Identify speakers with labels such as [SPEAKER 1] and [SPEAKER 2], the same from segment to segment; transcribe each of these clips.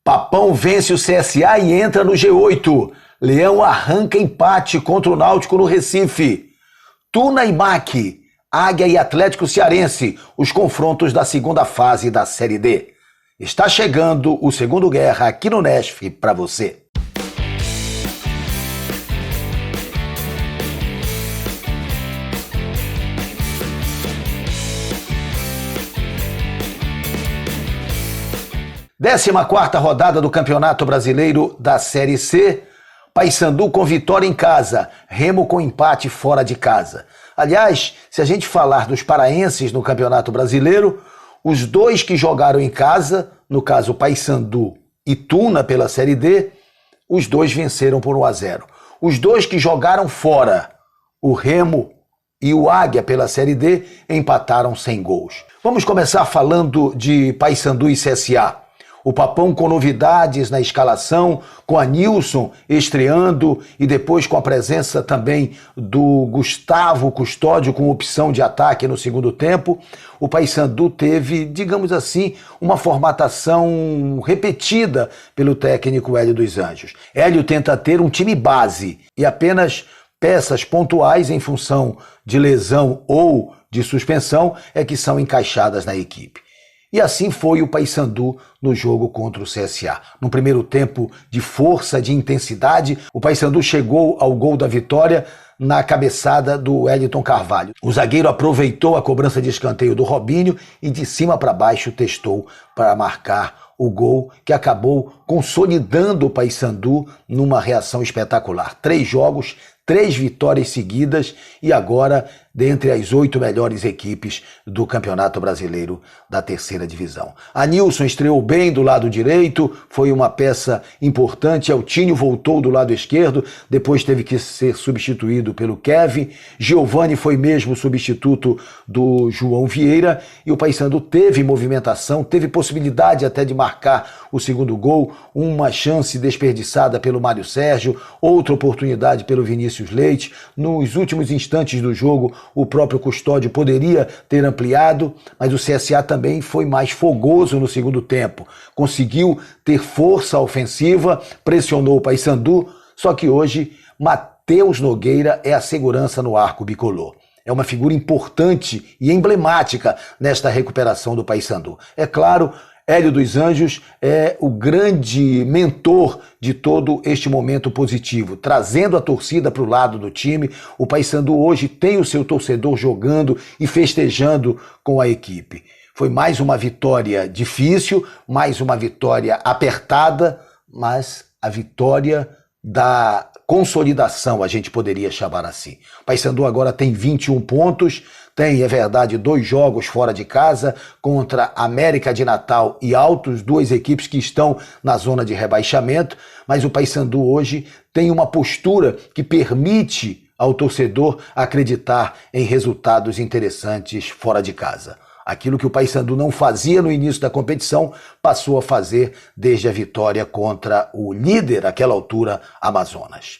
[SPEAKER 1] Papão vence o CSA e entra no G8. Leão arranca empate contra o Náutico no Recife. Tuna e MAC, Águia e Atlético Cearense, os confrontos da segunda fase da Série D. Está chegando o Segundo Guerra aqui no Nesf para você. Décima quarta rodada do Campeonato Brasileiro da Série C. Paysandu com vitória em casa, Remo com empate fora de casa. Aliás, se a gente falar dos paraenses no Campeonato Brasileiro, os dois que jogaram em casa, no caso Paysandu e Tuna pela Série D, os dois venceram por 1-0. Os dois que jogaram fora, o Remo e o Águia pela Série D, empataram sem gols. Vamos começar falando de Paysandu e CSA. O Papão com novidades na escalação, com a Nilson estreando e depois com a presença também do Gustavo Custódio com opção de ataque no segundo tempo. O Paysandu teve, digamos assim, uma formatação repetida pelo técnico Hélio dos Anjos. Hélio tenta ter um time base e apenas peças pontuais em função de lesão ou de suspensão é que são encaixadas na equipe. E assim foi o Paysandu no jogo contra o CSA. No primeiro tempo de força, de intensidade, o Paysandu chegou ao gol da vitória na cabeçada do Wellington Carvalho. O zagueiro aproveitou a cobrança de escanteio do Robinho e de cima para baixo testou para marcar o gol que acabou consolidando o Paysandu numa reação espetacular. 3 jogos, 3 vitórias seguidas e agora dentre as 8 melhores equipes do Campeonato Brasileiro da terceira divisão. A Nilson estreou bem do lado direito, foi uma peça importante. Eltinho voltou do lado esquerdo, depois teve que ser substituído pelo Kevin. Giovani foi mesmo substituto do João Vieira e o Paysandu teve movimentação, teve possibilidade até de marcar o segundo gol, uma chance desperdiçada pelo Mário Sérgio, outra oportunidade pelo Vinícius Leite. Nos últimos instantes do jogo, o próprio Custódio poderia ter ampliado, mas o CSA também foi mais fogoso no segundo tempo. Conseguiu ter força ofensiva, pressionou o Paysandu, só que hoje Matheus Nogueira é a segurança no arco bicolor. É uma figura importante e emblemática nesta recuperação do Paysandu. É claro, Hélio dos Anjos é o grande mentor de todo este momento positivo, trazendo a torcida para o lado do time. O Paysandu hoje tem o seu torcedor jogando e festejando com a equipe. Foi mais uma vitória difícil, mais uma vitória apertada, mas a vitória da consolidação, a gente poderia chamar assim. O Paysandu agora tem 21 pontos, tem, é verdade, 2 jogos fora de casa contra América de Natal e Altos, 2 equipes que estão na zona de rebaixamento, mas o Paysandu hoje tem uma postura que permite ao torcedor acreditar em resultados interessantes fora de casa. Aquilo que o Paysandu não fazia no início da competição, passou a fazer desde a vitória contra o líder, àquela altura, Amazonas.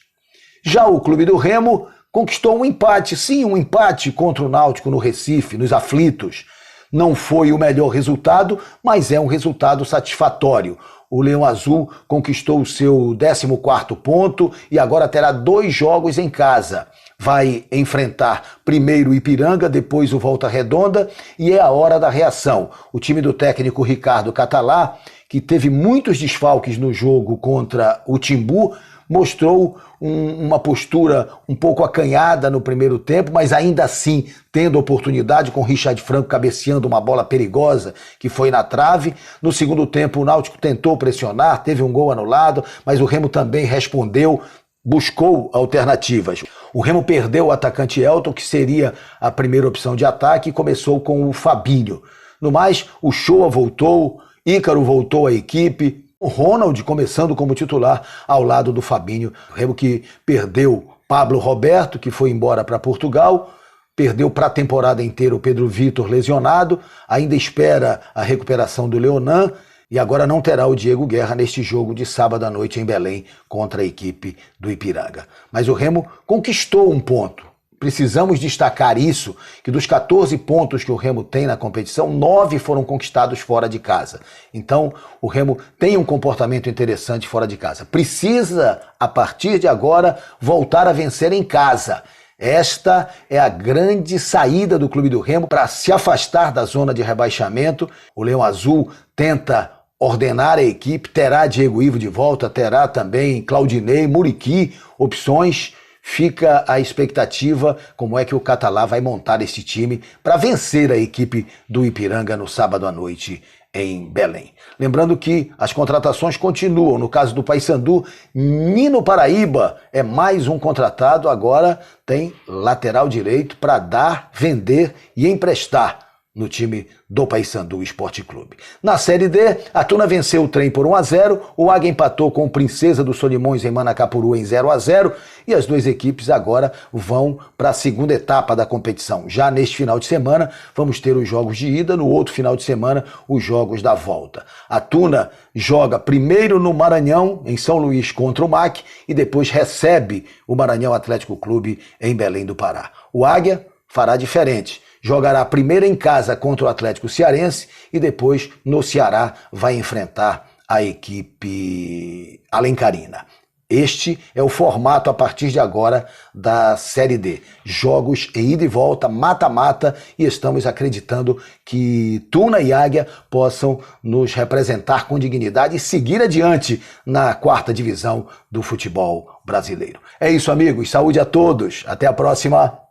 [SPEAKER 1] Já o clube do Remo conquistou um empate, sim, um empate contra o Náutico no Recife, nos aflitos. Não foi o melhor resultado, mas é um resultado satisfatório. O Leão Azul conquistou o seu 14º ponto e agora terá 2 jogos em casa. Vai enfrentar primeiro o Ipiranga, depois o Volta Redonda e é a hora da reação. O time do técnico Ricardo Catalá, que teve muitos desfalques no jogo contra o Timbu, mostrou uma postura um pouco acanhada no primeiro tempo, mas ainda assim tendo oportunidade com o Richard Franco cabeceando uma bola perigosa que foi na trave. No segundo tempo o Náutico tentou pressionar, teve um gol anulado, mas o Remo também respondeu, buscou alternativas. O Remo perdeu o atacante Elton, que seria a primeira opção de ataque, e começou com o Fabinho. No mais, o Shoa voltou, Ícaro voltou à equipe, o Ronald começando como titular ao lado do Fabinho. O Remo que perdeu Pablo Roberto, que foi embora para Portugal, perdeu para a temporada inteira o Pedro Vitor lesionado, ainda espera a recuperação do Leonan e agora não terá o Diego Guerra neste jogo de sábado à noite em Belém contra a equipe do Ipiranga. Mas o Remo conquistou um ponto. precisamos destacar isso, que dos 14 pontos que o Remo tem na competição, 9 foram conquistados fora de casa. Então, o Remo tem um comportamento interessante fora de casa. Precisa, a partir de agora, voltar a vencer em casa. Esta é a grande saída do Clube do Remo para se afastar da zona de rebaixamento. O Leão Azul tenta ordenar a equipe, terá Diego Ivo de volta, terá também Claudinei, Muriqui, opções. Fica a expectativa como é que o Catalá vai montar esse time para vencer a equipe do Ipiranga no sábado à noite em Belém. Lembrando que as contratações continuam. No caso do Paysandu, Nino Paraíba é mais um contratado, agora tem lateral direito para dar, vender e emprestar no time do Paysandu Esporte Clube. Na Série D, a Tuna venceu o Trem por 1-0, o Águia empatou com o Princesa dos Solimões em Manacapuru em 0-0 e as duas equipes agora vão para a segunda etapa da competição. Já neste final de semana, vamos ter os jogos de ida, no outro final de semana, os jogos da volta. A Tuna joga primeiro no Maranhão, em São Luís, contra o MAC, e depois recebe o Maranhão Atlético Clube em Belém do Pará. O Águia fará diferente. Jogará primeiro em casa contra o Atlético Cearense e depois no Ceará vai enfrentar a equipe alencarina. Este é o formato a partir de agora da Série D. Jogos em ida e volta, mata-mata, e estamos acreditando que Tuna e Águia possam nos representar com dignidade e seguir adiante na quarta divisão do futebol brasileiro. É isso, amigos. Saúde a todos. Até a próxima.